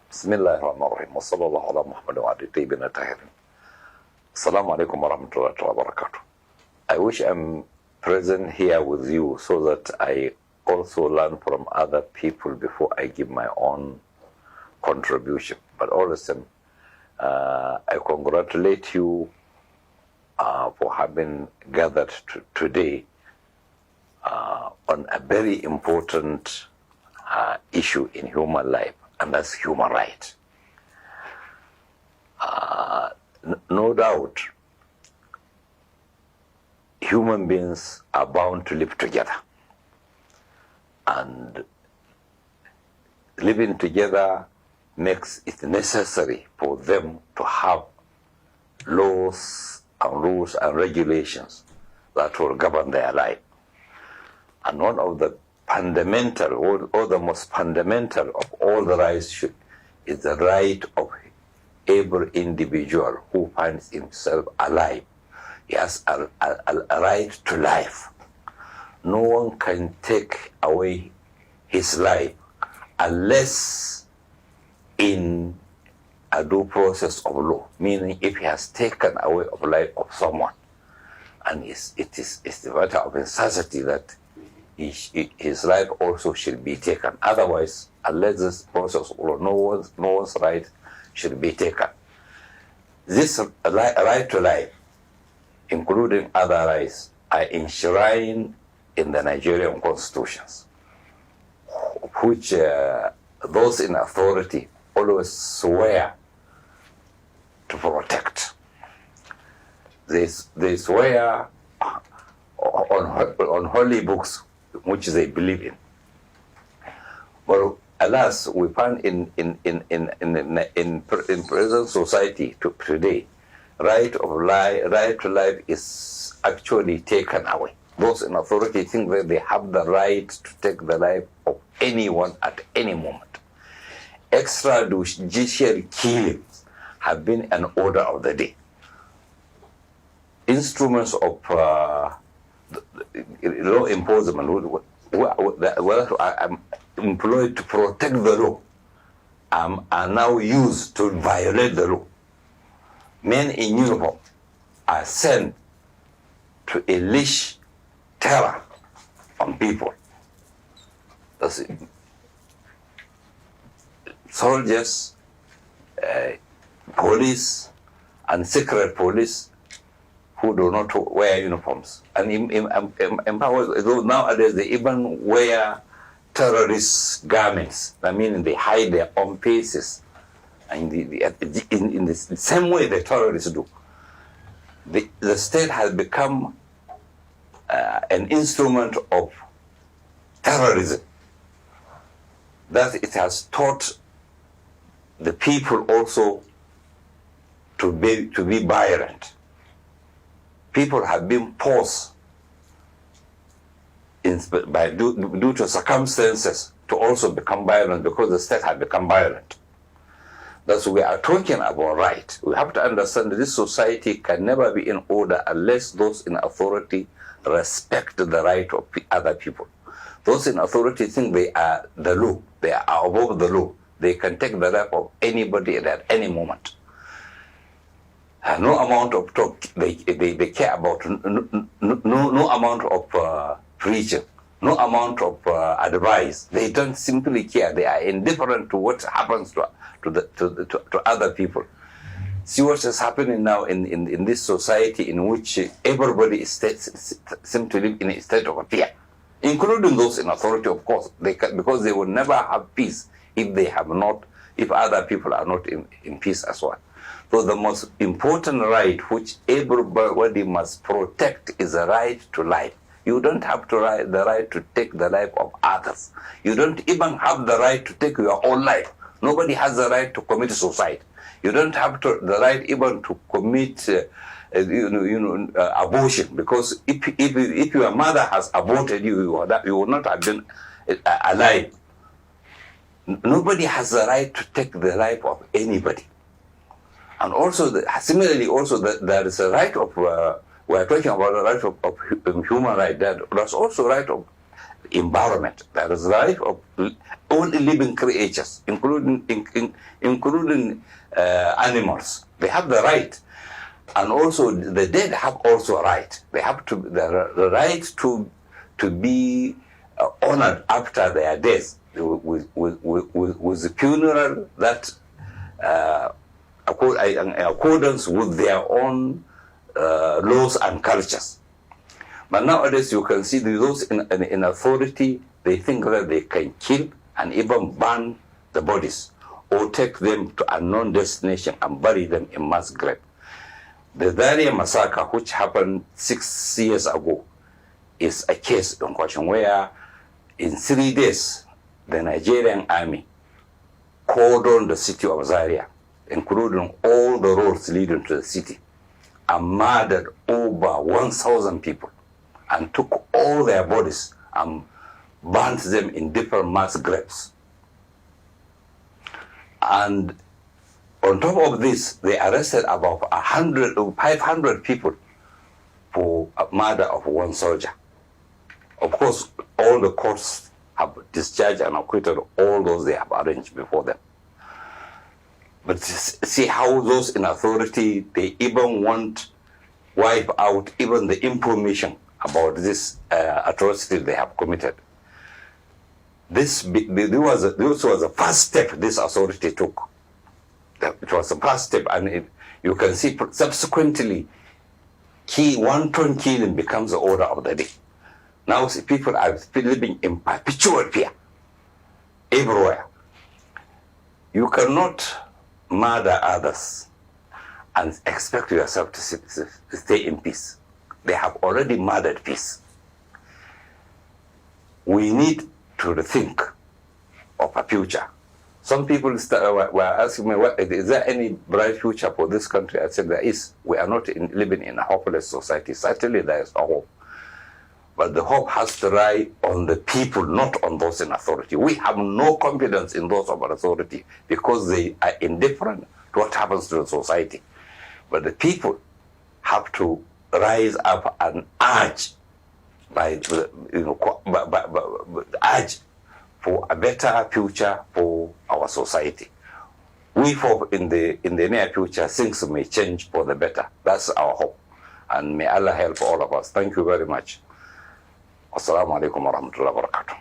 Bismillahirrahmanirrahim. Wa sallallahu ala Muhammad wa ali tayyibin tahirin. Assalamu alaikum wa rahmatullahi wa barakatuh. I wish I'm present here with you so that I also learn from other people before I give my own contribution. But all the same, I congratulate you for having gathered today on a very important issue in human life, and that's human rights. No doubt, human beings are bound to live together. And living together makes it necessary for them to have laws and rules and regulations that will govern their life. And one of the fundamental, or the most fundamental of all the rights is the right of every individual who finds himself alive. He has a right to life. No one can take away his life unless in a due process of law, meaning if he has taken away the life of someone, and it's the matter of necessity that his life also should be taken. Otherwise, unless this process of law, no one's right should be taken. This right to life, including other rights, are enshrined in the Nigerian constitutions, which those in authority always swear to protect. They swear on holy books which they believe in. But alas, we find in present society today, right to life is actually taken away. Those in authority think that they have the right to take the life of anyone at any moment. Extrajudicial killings have been an order of the day. Instruments of law enforcement are employed to protect the law are now used to violate the law. Men in uniform are sent to unleash terror on people. That's it. Soldiers, police, and secret police who do not wear uniforms. And nowadays they even wear terrorist garments. I mean, they hide their own faces. And in the same way the terrorists do. The state has become an instrument of terrorism. That it has taught the people also to be violent. People have been forced due to circumstances to also become violent because the state has become violent. That's we are talking about right. We have to understand that this society can never be in order unless those in authority respect the right of other people. Those in authority think they are the law. They are above the law. They can take the life of anybody at any moment. No amount of talk they care about, no amount of preaching, no amount of advice. They don't simply care. They are indifferent to what happens to other people. See what is happening now in this society in which everybody seems to live in a state of fear, including those in authority, of course, because they will never have peace if other people are not in peace as well. So the most important right which everybody must protect is the right to life. You don't have the right to take the life of others. You don't even have the right to take your own life. Nobody has the right to commit suicide. You don't have the right even to commit abortion, because if your mother has aborted you, you will not have been alive. Nobody has the right to take the life of anybody. And also, similarly, also there is a right of, we are talking about the right of human right. There's also right of environment. There is the right of all living creatures, including animals. They have the right, and also the dead have also a right. They have the right to be honored after their death with the funeral that in accordance with their own laws and cultures. But nowadays you can see those in authority, they think that they can kill and even burn the bodies or take them to unknown destination and bury them in mass grave. The Zaria massacre, which happened 6 years ago, is a case in question where in 3 days the Nigerian army cordoned the city of Zaria, including all the roads leading to the city, and murdered over 1,000 people and took all their bodies and burnt them in different mass graves. And on top of this, they arrested about 500 people for a murder of one soldier. Of course, all the courts have discharged and acquitted all those they have arranged before them. But see how those in authority, they even want wipe out even the information about this atrocity they have committed. This was the first step this authority took. It was the first step, and you can see subsequently, wanton killing becomes the order of the day. Now people are living in perpetual fear everywhere. You cannot murder others and expect yourself to stay in peace. They have already murdered peace. We need to rethink of a future. Some people were asking me, is there any bright future for this country? I said there is. We are not living in a hopeless society. Certainly there is a hope. But the hope has to lie on the people, not on those in authority. We have no confidence in those of authority because they are indifferent to what happens to the society. But the people have to rise up and urge urge for a better future for our society. We hope in the near future things may change for the better. That's our hope. And may Allah help all of us. Thank you very much. Assalamu alaikum wa rahmatullahi wa barakatuh.